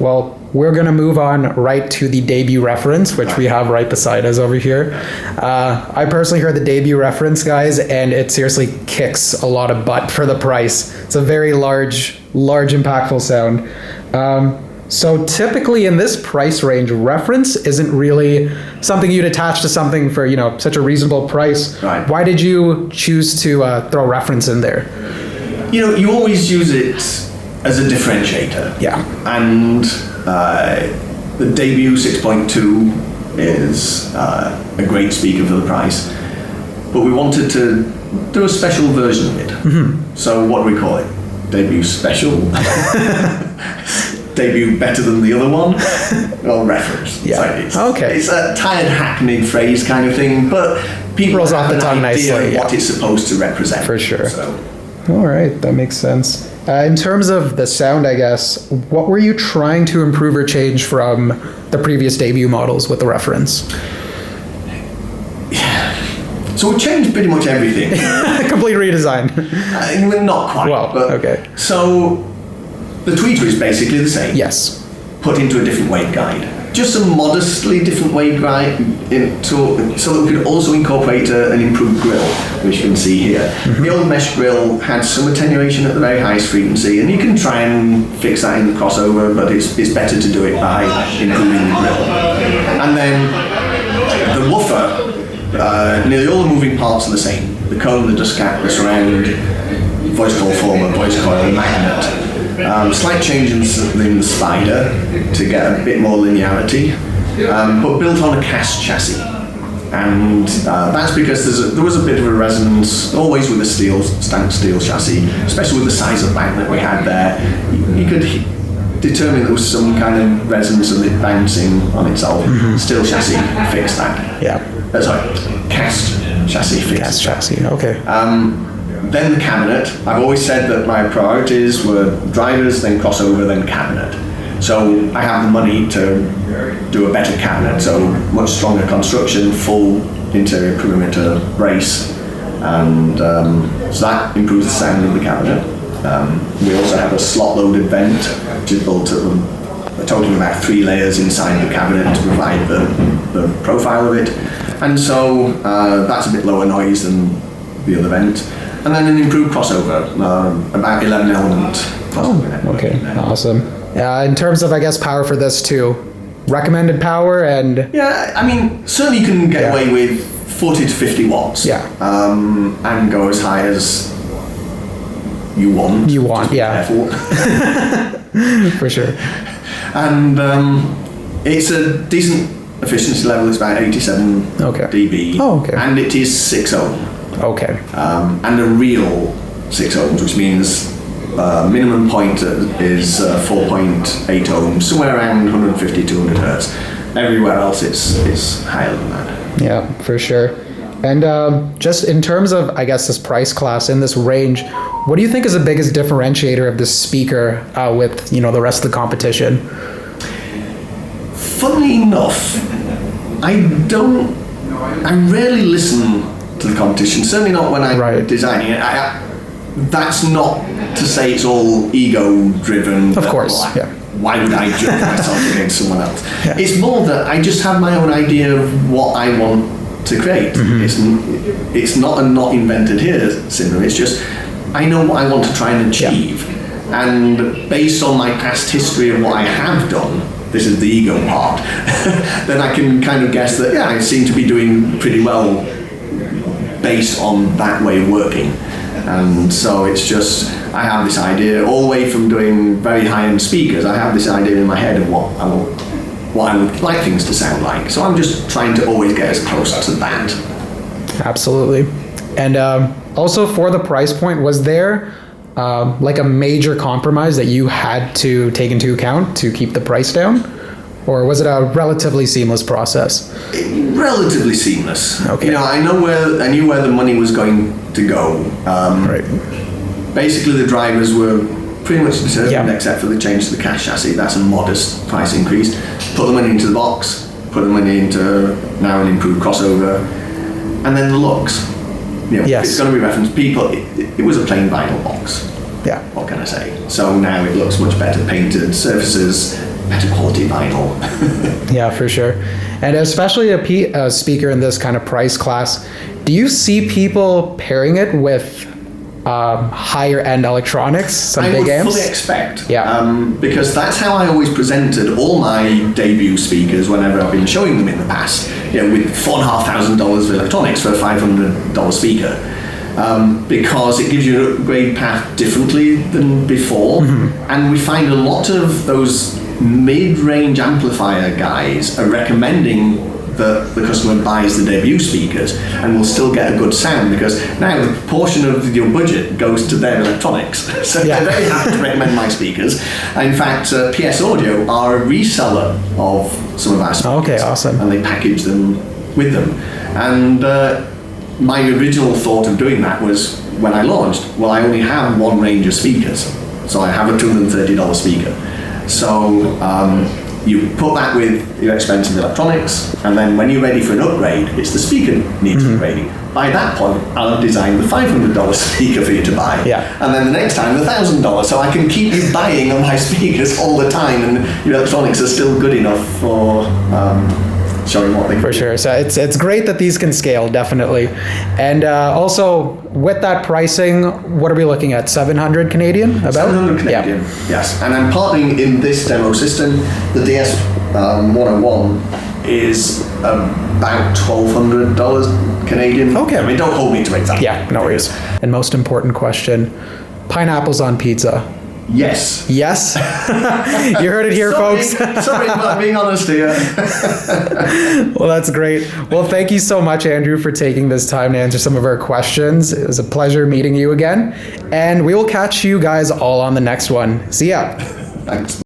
Well, we're going to move on right to the Debut Reference, which we have right beside us over here. I personally heard the Debut Reference, guys, and it seriously kicks a lot of butt for the price. It's a very large, impactful sound. So typically in this price range, reference isn't really something you'd attach to something for, such a reasonable price. Right. Why did you choose to throw reference in there? You always use it as a differentiator. Yeah. And the Debut 6.2 is a great speaker for the price. But we wanted to do a special version of it. Mm-hmm. So what do we call it? Debut Special? Debut better than the other one? Well, reference. Yeah. So it's a tired, hackneyed phrase kind of thing, but people rolls have off the an tongue idea nicely, of what it's supposed to represent. For sure. So. All right, that makes sense. In terms of the sound, I guess, what were you trying to improve or change from the previous Debut models with the reference? So we changed pretty much everything. Complete redesign. Not quite. Well, but okay. So the tweeter is basically the same. Yes. Put into a different waveguide. Just a modestly different waveguide so that we could also incorporate an improved grill, which you can see here. Mm-hmm. The old mesh grill had some attenuation at the very highest frequency, and you can try and fix that in the crossover, but it's better to do it by improving the grill. And then the woofer, nearly all the moving parts are the same. The cone, the dust cap, the surround, voice coil former, voice coil, magnet. Slight change in the spider to get a bit more linearity, but built on a cast chassis. And that's because there was a bit of a resonance, always with a stamped steel chassis, especially with the size of bank that we had there. You could determine there was some kind of resonance of it bouncing on itself. Mm-hmm. Steel chassis fixed that. Yeah. Sorry, cast chassis fixed Cast chassis, okay. Then the cabinet. I've always said that my priorities were drivers, then crossover, then cabinet. So I have the money to do a better cabinet, so much stronger construction, full interior perimeter brace, and so that improves the sound of the cabinet. We also have a slot-loaded vent, which is built at a total of about 3 layers inside the cabinet to provide the profile of it, and so that's a bit lower noise than the other vent. And then an improved crossover, about 11 element. Oh, okay, awesome. In terms of, I guess, power for this too, recommended power and... Yeah, I mean, certainly you can get away with 40 to 50 watts. Yeah. And go as high as you want. Yeah. For sure. And it's a decent efficiency level, it's about 87 dB. Oh, okay. And it is 6 ohm. Okay. And a real 6 ohms, which means minimum point is 4.8 ohms, somewhere around 150, 200 hertz. Everywhere else it's higher than that. Yeah, for sure. And just in terms of, I guess, this price class in this range, what do you think is the biggest differentiator of this speaker with, the rest of the competition? Funnily enough, I rarely listen to the competition, certainly not when I'm designing it. That's not to say it's all ego driven. Of course, yeah. Why would I judge myself against someone else? Yeah. It's more that I just have my own idea of what I want to create. Mm-hmm. It's not a not invented here syndrome, it's just I know what I want to try and achieve. Yeah. And based on my past history of what I have done, this is the ego part, then I can kind of guess that, I seem to be doing pretty well based on that way of working. And so it's just, I have this idea, all the way from doing very high-end speakers, I have this idea in my head of what I would like things to sound like. So I'm just trying to always get as close to that. Absolutely. And also for the price point, was there like a major compromise that you had to take into account to keep the price down? Or was it a relatively seamless process? Relatively seamless. Okay. I knew where the money was going to go. Right. Basically, the drivers were pretty much determined, except for the change to the cast chassis. That's a modest price increase. Put the money into the box. Put the money into now an improved crossover, and then the looks. If it's going to be referenced, people. It was a plain vinyl box. Yeah. What can I say? So now it looks much better painted surfaces, better quality vinyl. Yeah, for sure. And especially a speaker in this kind of price class, do you see people pairing it with higher end electronics, some big amps? I would fully expect. Yeah. Because that's how I always presented all my debut speakers whenever I've been showing them in the past. With $4,500 of electronics for a $500 speaker. Because it gives you an upgrade path differently than before. And we find a lot of those mid-range amplifier guys are recommending that the customer buys the debut speakers and will still get a good sound, because now the proportion of your budget goes to their electronics. So they're very happy to recommend my speakers. In fact, PS Audio are a reseller of some of our speakers. Okay, awesome. And they package them with them. And my original thought of doing that was, when I launched, well, I only have one range of speakers. So I have a $230 speaker. So you put that with your expensive electronics, and then when you're ready for an upgrade, it's the speaker needs upgrading. By that point, I'll design the $500 speaker for you to buy. Yeah. And then the next time, the $1,000. So I can keep you buying on my speakers all the time, and your electronics are still good enough for showing what they can For do. sure. So it's great that these can scale, definitely. And also, with that pricing, what are we looking at? 700 Canadian? About? 700 Canadian, yes. And I'm partnering in this demo system. The DS 101 is about $1,200 Canadian. Okay. I mean, don't hold me to exact. Yeah, no worries. And most important question, pineapples on pizza. Yes. Yes? You heard it here, folks. Sorry about being honest here. Well, that's great. Well, thank you so much, Andrew, for taking this time to answer some of our questions. It was a pleasure meeting you again. And we will catch you guys all on the next one. See ya. Thanks.